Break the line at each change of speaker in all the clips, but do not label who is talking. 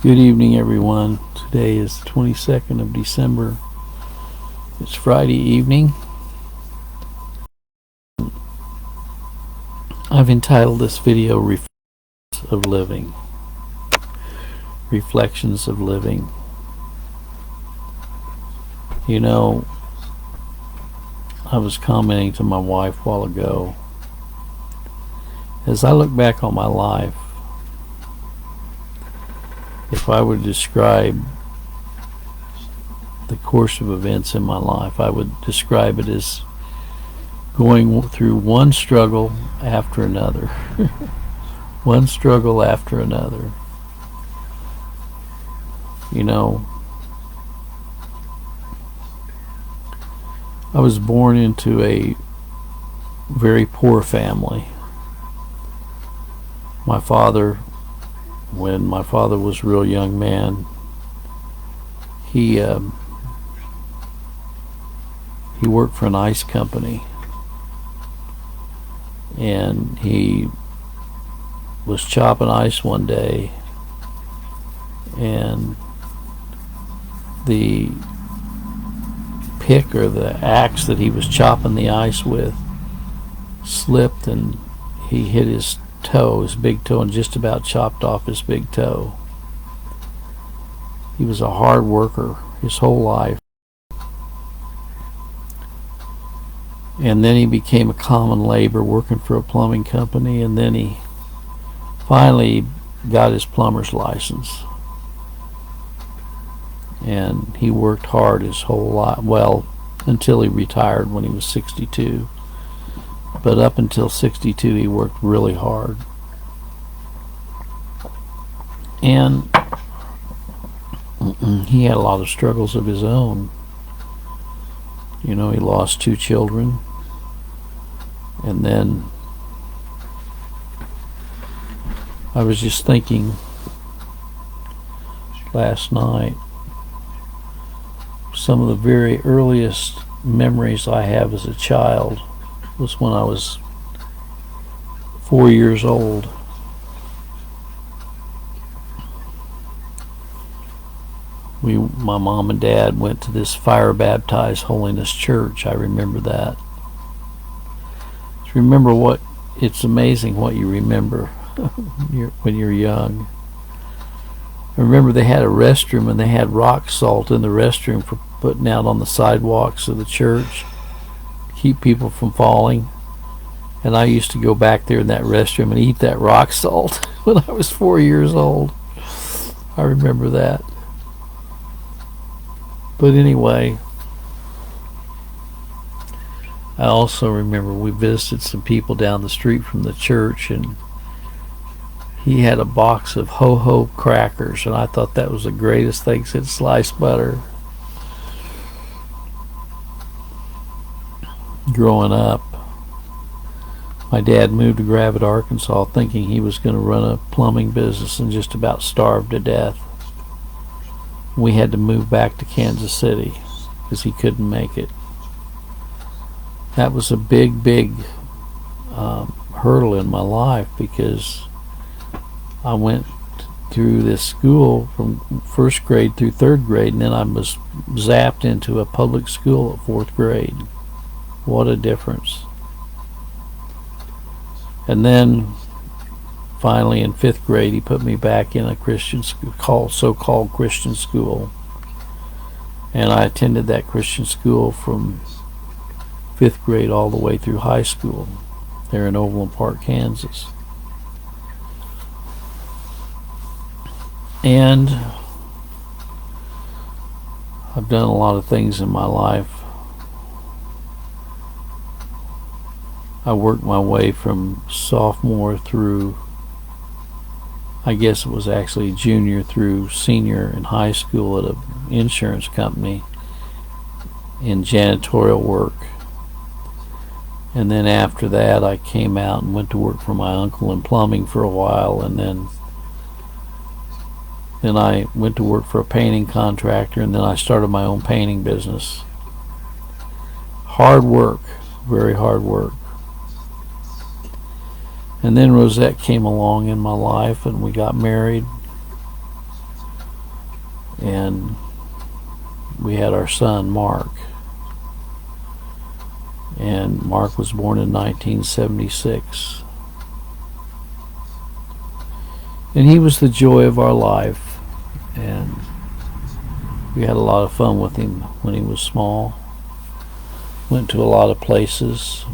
Good evening, everyone. Today is the 22nd of December. It's Friday evening. I've entitled this video Reflections of Living. Reflections of Living. You know, I was commenting to my wife a while ago. As I look back on my life, if I were to describe the course of events in my life, I would describe it as going through one struggle after another. One struggle after another. You know, I was born into a very poor family. When my father was a real young man, he worked for an ice company, and he was chopping ice one day, and the pick or the axe that he was chopping the ice with slipped, and he hit his big toe, and just about chopped off his big toe. He was a hard worker his whole life, and then he became a common laborer working for a plumbing company, and then he finally got his plumber's license, and he worked hard his whole life, well, until he retired when he was 62. But up until 62 he worked really hard, and he had a lot of struggles of his own. You know, he lost 2 children, and then I was just thinking last night, some of the very earliest memories I have as a child was when I was 4 years old. My mom and dad went to this fire baptized Holiness Church. I remember that. It's amazing what you remember when you're young. I remember they had a restroom, and they had rock salt in the restroom for putting out on the sidewalks of the church, keep people from falling. And I used to go back there in that restroom and eat that rock salt when I was 4 years old. I remember that. But anyway, I also remember we visited some people down the street from the church, and he had a box of Ho-Ho crackers, and I thought that was the greatest thing since sliced butter. Growing up, my dad moved to Gravette, Arkansas, thinking he was going to run a plumbing business, and just about starved to death. We had to move back to Kansas City because he couldn't make it. That was a big hurdle in my life, because I went through this school from first grade through third grade, and then I was zapped into a public school at fourth grade. What a difference. And then finally in fifth grade he put me back in a Christian school, so-called Christian school, and I attended that Christian school from fifth grade all the way through high school there in Overland Park, Kansas. And I've done a lot of things in my life. I worked my way from sophomore through, I guess it was actually junior through senior in high school at an insurance company in janitorial work. And then after that I came out and went to work for my uncle in plumbing for a while, and then I went to work for a painting contractor, and then I started my own painting business. Hard work, very hard work. And then Rosette came along in my life, and we got married. and we had our son Mark. And Mark was born in 1976. And he was the joy of our life, and we had a lot of fun with him when he was small. Went to a lot of places,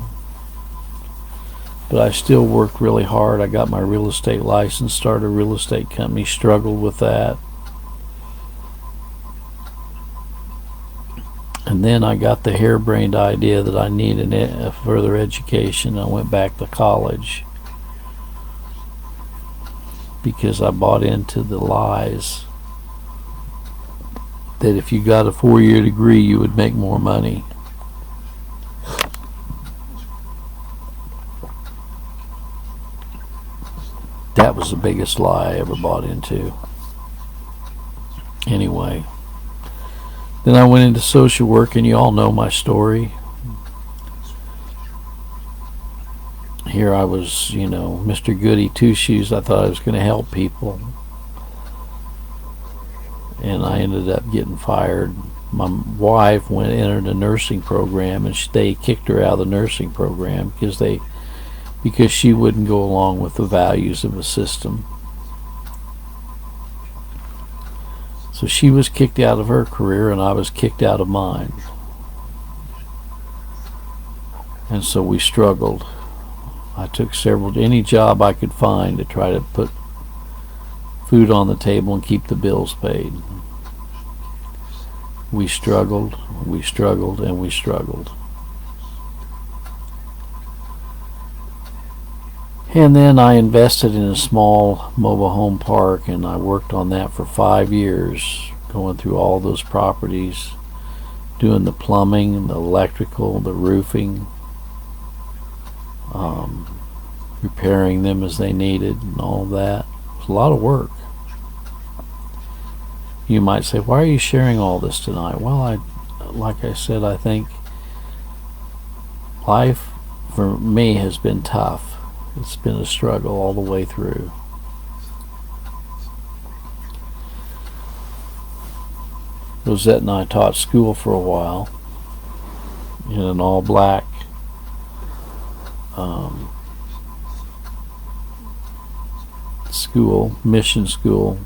but I still worked really hard. I got my real estate license, started a real estate company, struggled with that. And then I got the harebrained idea that I needed a further education. I went back to college because I bought into the lies that if you got a 4-year degree you would make more money. That was the biggest lie I ever bought into. Anyway, then I went into social work, and you all know my story. Here I was, Mr. Goody Two-Shoes. I thought I was going to help people, and I ended up getting fired. My wife entered a nursing program, and they kicked her out of the nursing program because she wouldn't go along with the values of the system. So she was kicked out of her career, and I was kicked out of mine. And so we struggled. I took any job I could find to try to put food on the table and keep the bills paid. We struggled, and we struggled. And then I invested in a small mobile home park, and I worked on that for 5 years, going through all those properties, doing the plumbing, the electrical, the roofing, repairing them as they needed, and all of that. It was a lot of work. You might say, why are you sharing all this tonight? Well, like I said, I think life for me has been tough. It's been a struggle all the way through. Rosette and I taught school for a while in an all-black school, mission school.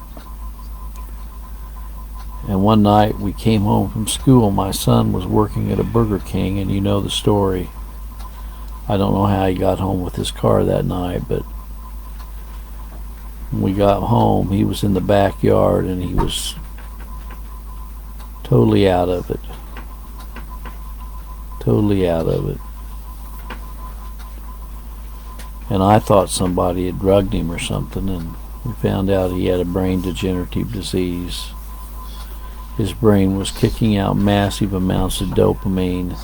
And one night we came home from school. My son was working at a Burger King, and you know the story. I don't know how he got home with his car that night, but when we got home, he was in the backyard, and he was totally out of it. Totally out of it. And I thought somebody had drugged him or something, and we found out he had a brain degenerative disease. His brain was kicking out massive amounts of dopamine,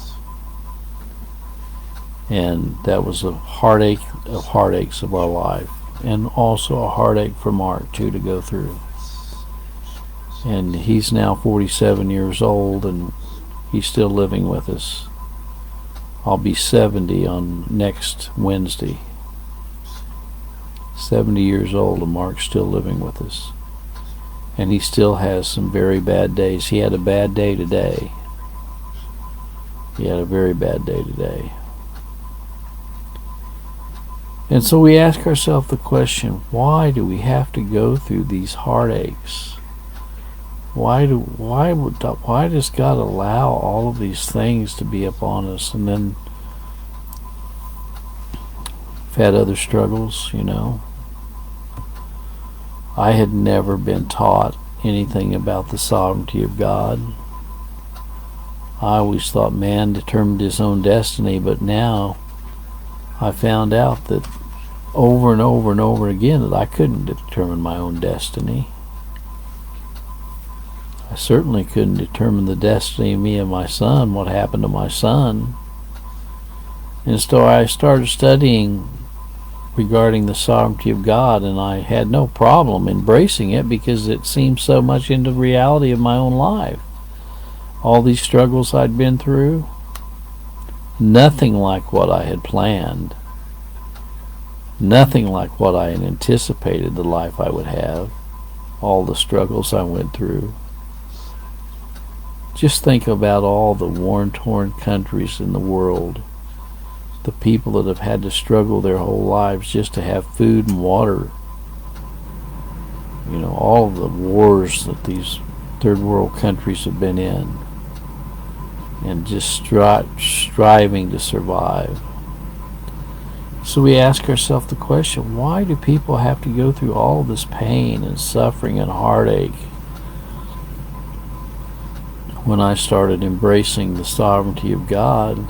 and that was a heartache of heartaches of our life, and also a heartache for Mark too to go through. And he's now 47 years old, and he's still living with us. I'll be 70 on next Wednesday. 70 years old, and Mark's still living with us. And he still has some very bad days. He had a bad day today. He had a very bad day today. And so we ask ourselves the question, why do we have to go through these heartaches? Why does God allow all of these things to be upon us? And then we've had other struggles, I had never been taught anything about the sovereignty of God. I always thought man determined his own destiny, but now I found out that over and over and over again that I couldn't determine my own destiny. I certainly couldn't determine the destiny of me and my son, what happened to my son. And so I started studying regarding the sovereignty of God, and I had no problem embracing it because it seemed so much into the reality of my own life. All these struggles I'd been through, nothing like what I had planned. Nothing like what I had anticipated the life I would have. All the struggles I went through. Just think about all the war-torn countries in the world, the people that have had to struggle their whole lives just to have food and water. You know, all of the wars that these third world countries have been in, and just striving to survive. So we ask ourselves the question, why do people have to go through all this pain and suffering and heartache? When I started embracing the sovereignty of God,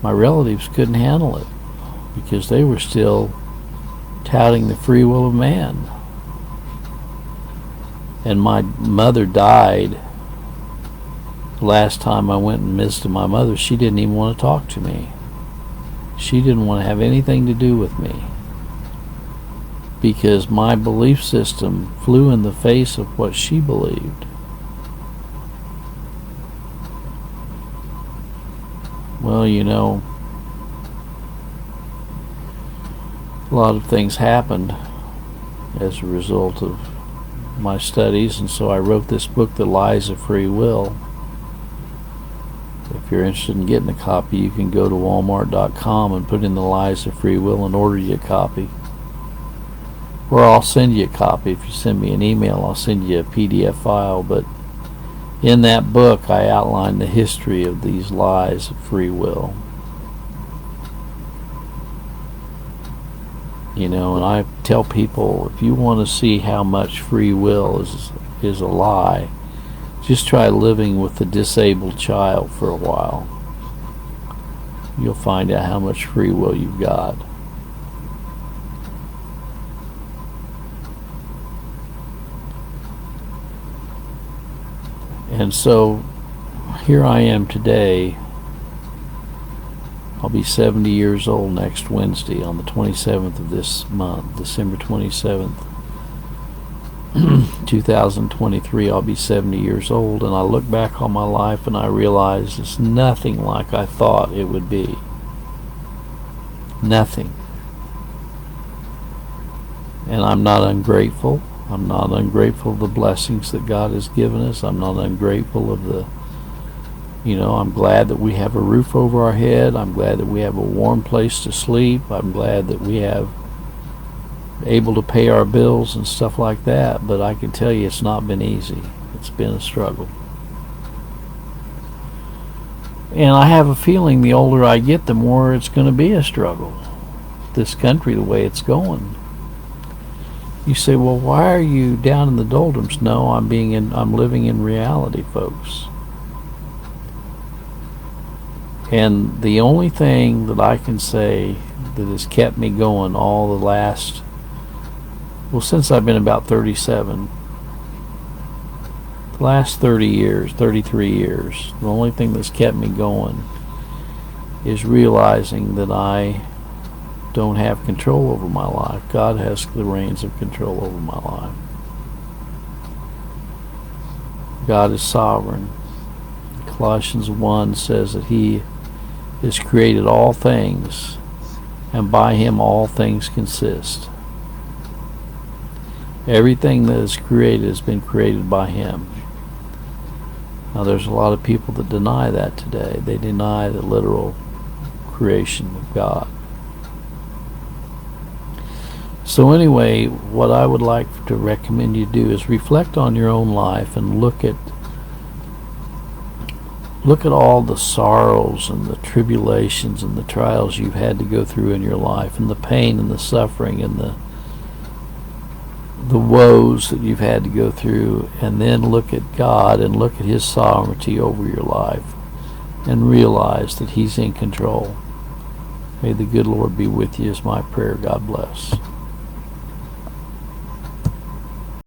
my relatives couldn't handle it because they were still touting the free will of man. And my mother died. The last time I went and visited my mother, she didn't even want to talk to me. She didn't want to have anything to do with me because my belief system flew in the face of what she believed. Well, you know, a lot of things happened as a result of my studies, and so I wrote this book, The Lies of Free Will. If you're interested in getting a copy, you can go to walmart.com and put in The Lies of Free Will and order you a copy. Or I'll send you a copy. If you send me an email, I'll send you a PDF file. But in that book, I outline the history of these lies of free will. You know, and I tell people, if you want to see how much free will is a lie, just try living with a disabled child for a while. You'll find out how much free will you've got. And so here I am today. I'll be 70 years old next Wednesday on the 27th of this month, December 27th. 2023, I'll be 70 years old, and I look back on my life and I realize it's nothing like I thought it would be. Nothing. And I'm not ungrateful. I'm not ungrateful of the blessings that God has given us. I'm not ungrateful of the, you know, I'm glad that we have a roof over our head. I'm glad that we have a warm place to sleep. I'm glad that we have able to pay our bills and stuff like that, but I can tell you it's not been easy. It's been a struggle. And I have a feeling the older I get, the more it's going to be a struggle. This country, the way it's going. You say, well, why are you down in the doldrums? No, I'm living in reality, folks. And the only thing that I can say that has kept me going all the last, well, since I've been about 37, the last 30 years, 33 years, the only thing that's kept me going is realizing that I don't have control over my life. God has the reins of control over my life. God is sovereign. Colossians 1 says that He has created all things, and by Him all things consist. Everything that is created has been created by Him. Now there's a lot of people that deny that today. They deny the literal creation of God. So anyway, what I would like to recommend you do is reflect on your own life and look at all the sorrows and the tribulations and the trials you've had to go through in your life, and the pain and the suffering and the woes that you've had to go through, and then look at God and look at His sovereignty over your life and realize that He's in control. May the good Lord be with you is my prayer. God bless.